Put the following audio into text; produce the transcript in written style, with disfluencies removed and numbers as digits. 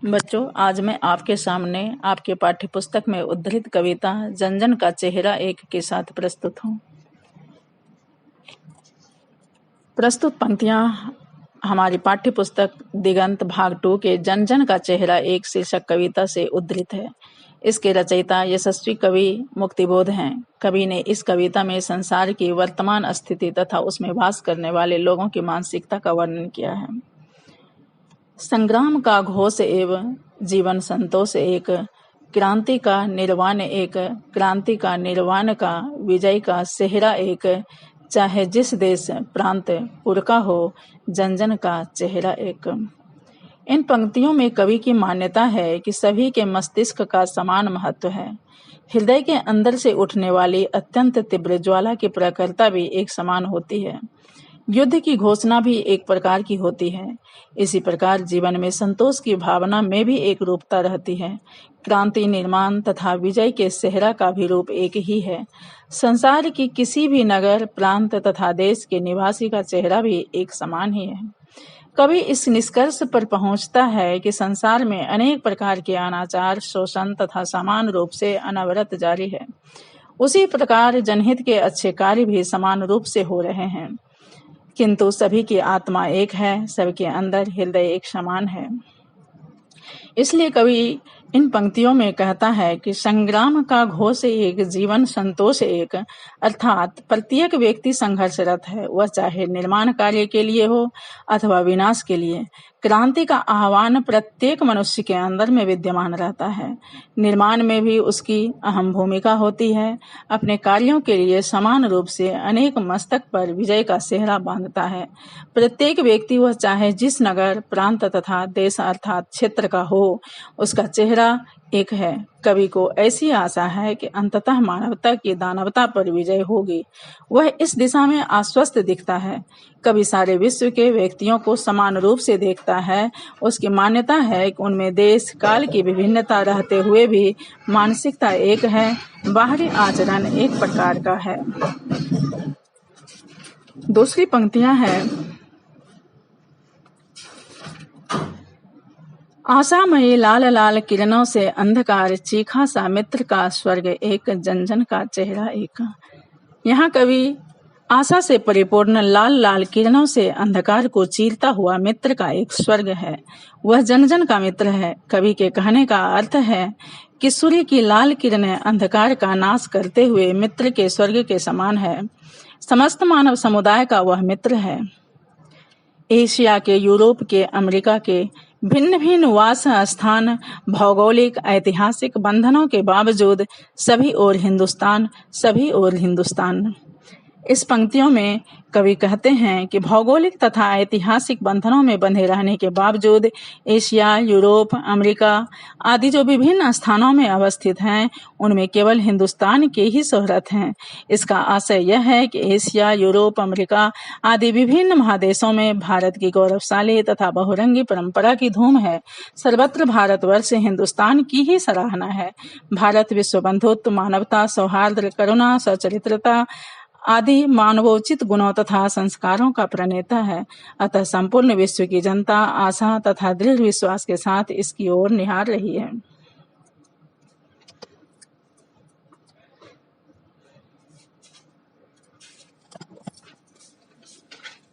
बच्चों, आज मैं आपके सामने आपके पाठ्यपुस्तक में उद्धृत कविता जन-जन का चेहरा एक के साथ प्रस्तुत हूँ। प्रस्तुत पंक्तियाँ हमारी पाठ्यपुस्तक दिगंत भाग 2 के जन-जन का चेहरा एक शीर्षक कविता से उद्धृत है। इसके रचयिता यशस्वी कवि मुक्तिबोध हैं। कवि ने इस कविता में संसार की वर्तमान स्थिति तथा उसमें वास करने वाले लोगों की मानसिकता का वर्णन किया है। संग्राम का घोष एवं जीवन संतोष एक, क्रांति का निर्वाण एक, क्रांति का निर्वाण का विजय का सेहरा एक, चाहे जिस देश प्रांत पुर का हो, जन जन का चेहरा एक। इन पंक्तियों में कवि की मान्यता है कि सभी के मस्तिष्क का समान महत्व है। हृदय के अंदर से उठने वाली अत्यंत तीव्र ज्वाला की प्रखरता भी एक समान होती है। युद्ध की घोषणा भी एक प्रकार की होती है। इसी प्रकार जीवन में संतोष की भावना में भी एक रूपता रहती है। क्रांति, निर्माण तथा विजय के सेहरा का भी रूप एक ही है। संसार की किसी भी नगर, प्रांत तथा देश के निवासी का चेहरा भी एक समान ही है। कवि इस निष्कर्ष पर पहुंचता है कि संसार में अनेक प्रकार के अनाचार, शोषण तथा समान रूप से अनवरत जारी है। उसी प्रकार जनहित के अच्छे कार्य भी समान रूप से हो रहे हैं, किंतु सभी की आत्मा एक है, सबके अंदर हृदय एक समान है। इसलिए कवि इन पंक्तियों में कहता है कि संग्राम का घोष एक, जीवन संतोष एक, अर्थात प्रत्येक व्यक्ति संघर्षरत है, वह चाहे निर्माण कार्य के लिए हो अथवा विनाश के लिए। क्रांति का आह्वान प्रत्येक मनुष्य के अंदर में विद्यमान रहता है। निर्माण में भी उसकी अहम भूमिका होती है। अपने कार्यों के लिए समान रूप से अनेक मस्तक पर विजय का सेहरा बांधता है। प्रत्येक व्यक्ति, वह चाहे जिस नगर, प्रांत तथा देश अर्थात क्षेत्र का हो, उसका चेहरा एक है। कवि को ऐसी आशा है कि अंततः मानवता की दानवता पर विजय होगी। वह इस दिशा में आश्वस्त दिखता है। कवि सारे विश्व के व्यक्तियों को समान रूप से देखता है। उसकी मान्यता है कि उनमें देश काल की विभिन्नता रहते हुए भी मानसिकता एक है, बाहरी आचरण एक प्रकार का है। दूसरी पंक्तियां हैं, आशामयी लाल लाल किरणों से अंधकार चीखा सा मित्र का स्वर्ग एक, जन जन का चेहरा एक। यहाँ कवि आशा से परिपूर्ण लाल लाल किरणों से अंधकार को चीरता हुआ मित्र का एक स्वर्ग है, वह जन जन का मित्र है। कवि के कहने का अर्थ है कि सूर्य की लाल किरणें अंधकार का नाश करते हुए मित्र के स्वर्ग के समान है। समस्त मानव समुदाय का वह मित्र है। एशिया के, यूरोप के, अमेरिका के भिन्न भिन्न वास स्थान, भौगोलिक ऐतिहासिक बंधनों के बावजूद सभी ओर हिंदुस्तान, सभी ओर हिंदुस्तान। इस पंक्तियों में कवि कहते हैं कि भौगोलिक तथा ऐतिहासिक बंधनों में बंधे रहने के बावजूद एशिया, यूरोप, अमेरिका आदि जो विभिन्न स्थानों में अवस्थित हैं, उनमें केवल हिंदुस्तान की ही शोहरत है। इसका आशय यह है कि एशिया, यूरोप, अमेरिका आदि विभिन्न महादेशों में भारत की गौरवशाली तथा बहुरंगी परंपरा की धूम है। सर्वत्र भारतवर्ष हिंदुस्तान की ही सराहना है। भारत विश्व बंधुत्व, मानवता, सौहार्द, करुणा, सचरित्रता आदि मानवोचित गुणों तथा संस्कारों का प्रणेता है। अतः संपूर्ण विश्व की जनता आशा तथा दृढ़ विश्वास के साथ इसकी ओर निहार रही है।